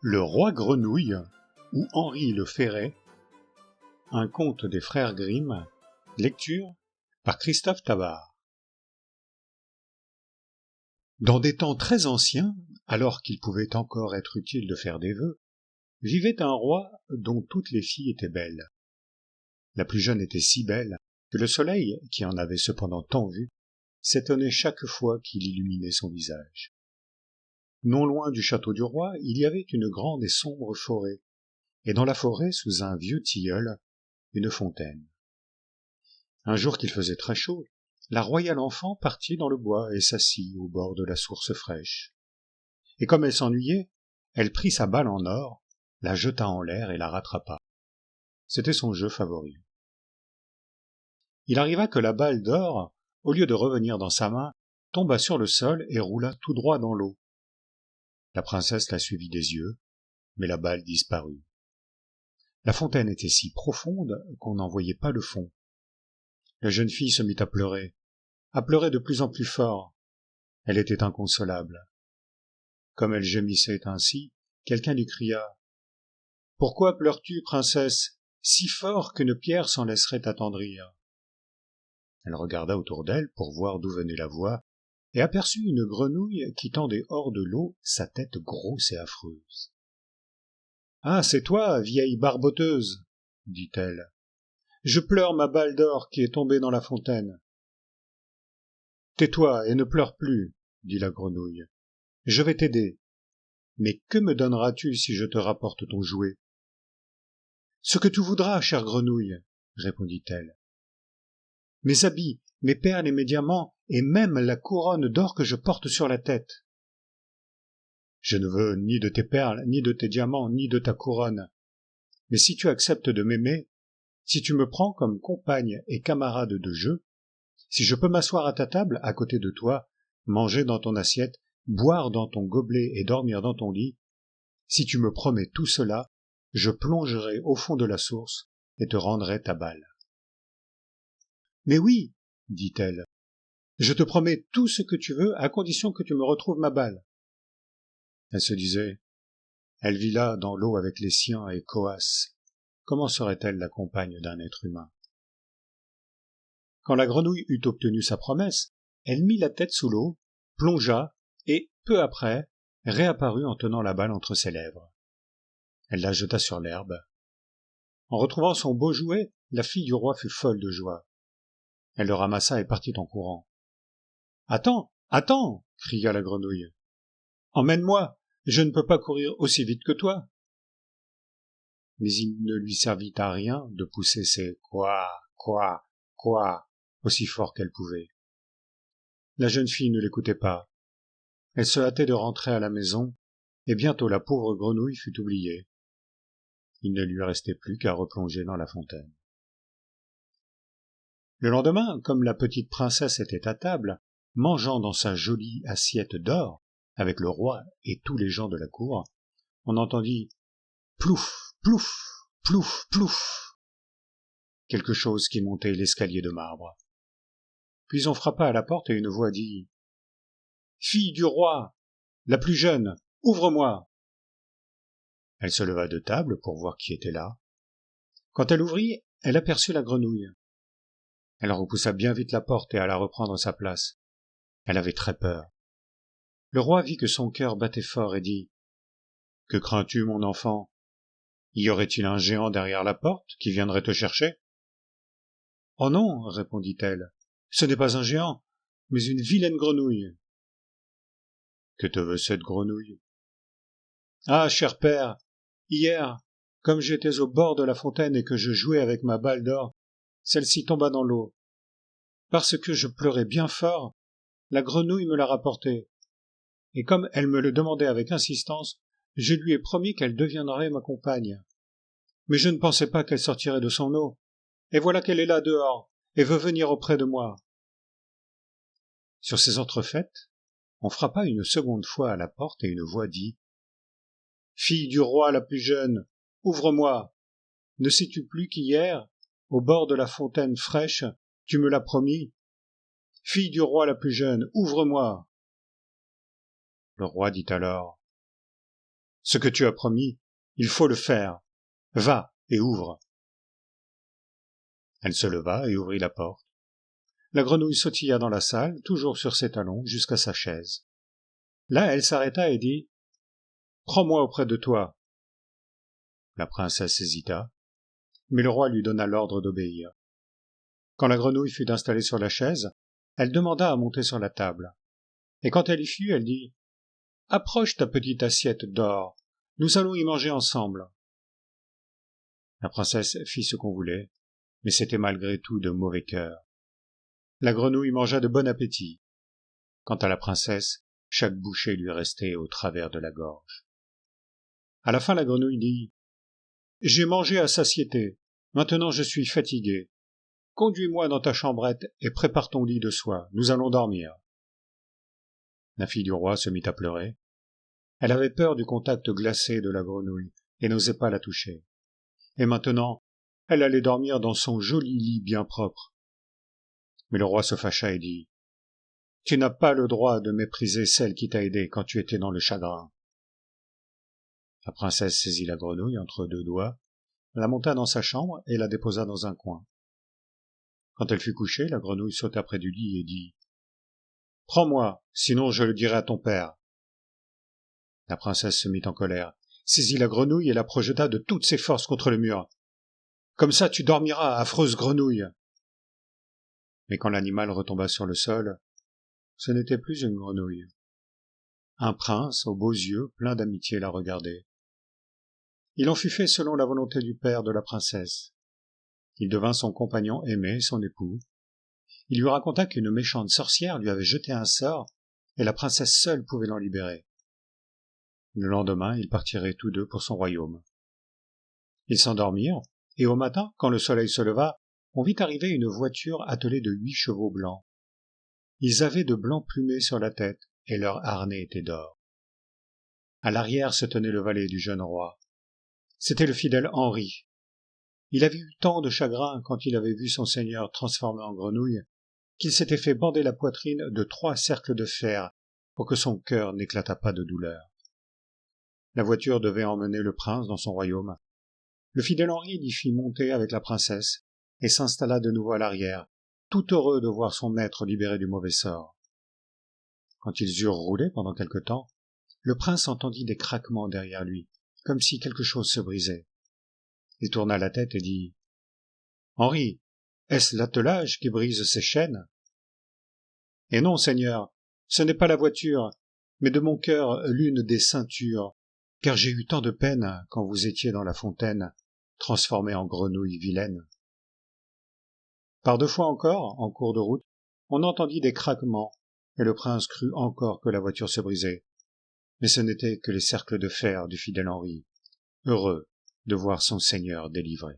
Le roi Grenouille ou Henri le Ferret, un conte des frères Grimm, lecture par Christophe Tabar. Dans des temps très anciens, alors qu'il pouvait encore être utile de faire des vœux, vivait un roi dont toutes les filles étaient belles. La plus jeune était si belle que le soleil, qui en avait cependant tant vu, s'étonnait chaque fois qu'il illuminait son visage. Non loin du château du roi, il y avait une grande et sombre forêt, et dans la forêt, sous un vieux tilleul, une fontaine. Un jour qu'il faisait très chaud, la royale enfant partit dans le bois et s'assit au bord de la source fraîche. Et comme elle s'ennuyait, elle prit sa balle en or, la jeta en l'air et la rattrapa. C'était son jeu favori. Il arriva que la balle d'or, au lieu de revenir dans sa main, tomba sur le sol et roula tout droit dans l'eau. La princesse la suivit des yeux, mais la balle disparut. La fontaine était si profonde qu'on n'en voyait pas le fond. La jeune fille se mit à pleurer de plus en plus fort. Elle était inconsolable. Comme elle gémissait ainsi, quelqu'un lui cria « Pourquoi pleures-tu, princesse, si fort qu'une pierre s'en laisserait attendrir ?» Elle regarda autour d'elle pour voir d'où venait la voix et aperçut une grenouille qui tendait hors de l'eau sa tête grosse et affreuse. « Ah, c'est toi, vieille barboteuse !» dit-elle. « Je pleure ma balle d'or qui est tombée dans la fontaine. »« Tais-toi et ne pleure plus, » dit la grenouille. « Je vais t'aider. Mais que me donneras-tu si je te rapporte ton jouet ?»« Ce que tu voudras, chère grenouille, » répondit-elle. « Mes habits, mes perles et mes diamants, et même la couronne d'or que je porte sur la tête. »« Je ne veux ni de tes perles, ni de tes diamants, ni de ta couronne. Mais si tu acceptes de m'aimer, si tu me prends comme compagne et camarade de jeu, si je peux m'asseoir à ta table à côté de toi, manger dans ton assiette, boire dans ton gobelet et dormir dans ton lit, si tu me promets tout cela, je plongerai au fond de la source et te rendrai ta balle. »« Mais oui, dit-elle, je te promets tout ce que tu veux à condition que tu me retrouves ma balle. » Elle se disait, elle vit là dans l'eau avec les siens et coasse. Comment serait-elle la compagne d'un être humain? Quand la grenouille eut obtenu sa promesse, elle mit la tête sous l'eau, plongea, et, peu après, réapparut en tenant la balle entre ses lèvres. Elle la jeta sur l'herbe. En retrouvant son beau jouet, la fille du roi fut folle de joie. Elle le ramassa et partit en courant. « Attends, attends !» cria la grenouille. « Emmène-moi, je ne peux pas courir aussi vite que toi. » Mais il ne lui servit à rien de pousser ses « quoi, quoi » aussi fort qu'elle pouvait. La jeune fille ne l'écoutait pas. Elle se hâtait de rentrer à la maison, et bientôt la pauvre grenouille fut oubliée. Il ne lui restait plus qu'à replonger dans la fontaine. Le lendemain, comme la petite princesse était à table, mangeant dans sa jolie assiette d'or, avec le roi et tous les gens de la cour, on entendit « plouf, plouf, plouf, plouf » quelque chose qui montait l'escalier de marbre. Puis on frappa à la porte et une voix dit « Fille du roi, la plus jeune, ouvre-moi !» Elle se leva de table pour voir qui était là. Quand elle ouvrit, elle aperçut la grenouille. Elle repoussa bien vite la porte et alla reprendre sa place. Elle avait très peur. Le roi vit que son cœur battait fort et dit « Que crains-tu, mon enfant? Y aurait-il un géant derrière la porte qui viendrait te chercher ?»« Oh non, répondit-elle, ce n'est pas un géant, mais une vilaine grenouille. »« Que te veut cette grenouille ?»« Ah, cher père, hier, comme j'étais au bord de la fontaine et que je jouais avec ma balle d'or, celle-ci tomba dans l'eau. Parce que je pleurais bien fort, la grenouille me l'a rapportée. Et comme elle me le demandait avec insistance, je lui ai promis qu'elle deviendrait ma compagne. Mais je ne pensais pas qu'elle sortirait de son eau. Et voilà qu'elle est là dehors, et veut venir auprès de moi. » Sur ces entrefaites, on frappa une seconde fois à la porte et une voix dit « Fille du roi la plus jeune, ouvre-moi. Ne sais-tu plus qu'hier, au bord de la fontaine fraîche, tu me l'as promis? Fille du roi la plus jeune, ouvre-moi. » Le roi dit alors « Ce que tu as promis, il faut le faire. Va et ouvre. » Elle se leva et ouvrit la porte. La grenouille sautilla dans la salle, toujours sur ses talons, jusqu'à sa chaise. Là, elle s'arrêta et dit « Prends-moi auprès de toi. » La princesse hésita, mais le roi lui donna l'ordre d'obéir. Quand la grenouille fut installée sur la chaise, elle demanda à monter sur la table. Et quand elle y fut, elle dit « Approche ta petite assiette d'or, nous allons y manger ensemble. » La princesse fit ce qu'on voulait, mais c'était malgré tout de mauvais cœur. La grenouille mangea de bon appétit. Quant à la princesse, chaque bouchée lui restait au travers de la gorge. À la fin, la grenouille dit « J'ai mangé à satiété, maintenant je suis fatiguée. Conduis-moi dans ta chambrette et prépare ton lit de soie, nous allons dormir. » La fille du roi se mit à pleurer. Elle avait peur du contact glacé de la grenouille et n'osait pas la toucher. Et maintenant, elle allait dormir dans son joli lit bien propre. Mais le roi se fâcha et dit « Tu n'as pas le droit de mépriser celle qui t'a aidé quand tu étais dans le chagrin. » La princesse saisit la grenouille entre deux doigts, la monta dans sa chambre et la déposa dans un coin. Quand elle fut couchée, la grenouille sauta près du lit et dit « Prends-moi, sinon je le dirai à ton père. » La princesse se mit en colère, saisit la grenouille et la projeta de toutes ses forces contre le mur. « Comme ça tu dormiras, affreuse grenouille !» Mais quand l'animal retomba sur le sol, ce n'était plus une grenouille. Un prince, aux beaux yeux, plein d'amitié, la regardait. Il en fut fait selon la volonté du père de la princesse. Il devint son compagnon aimé, son époux. Il lui raconta qu'une méchante sorcière lui avait jeté un sort, et la princesse seule pouvait l'en libérer. Le lendemain, ils partiraient tous deux pour son royaume. Ils s'endormirent, et au matin, quand le soleil se leva, on vit arriver une voiture attelée de 8 chevaux blancs. Ils avaient de blancs plumés sur la tête, et leur harnais était d'or. À l'arrière se tenait le valet du jeune roi. C'était le fidèle Henri. Il avait eu tant de chagrin quand il avait vu son seigneur transformé en grenouille, qu'il s'était fait bander la poitrine de 3 cercles de fer pour que son cœur n'éclatât pas de douleur. La voiture devait emmener le prince dans son royaume. Le fidèle Henri l'y fit monter avec la princesse et s'installa de nouveau à l'arrière, tout heureux de voir son maître libéré du mauvais sort. Quand ils eurent roulé pendant quelque temps, le prince entendit des craquements derrière lui, comme si quelque chose se brisait. Il tourna la tête et dit « Henri, est-ce l'attelage qui brise ses chaînes ?»« Et non, seigneur, ce n'est pas la voiture, mais de mon cœur l'une des ceintures, car j'ai eu tant de peine quand vous étiez dans la fontaine, transformé en grenouille vilaine. » Par 2 fois encore, en cours de route, on entendit des craquements, et le prince crut encore que la voiture se brisait. Mais ce n'étaient que les cercles de fer du fidèle Henri, heureux de voir son seigneur délivré.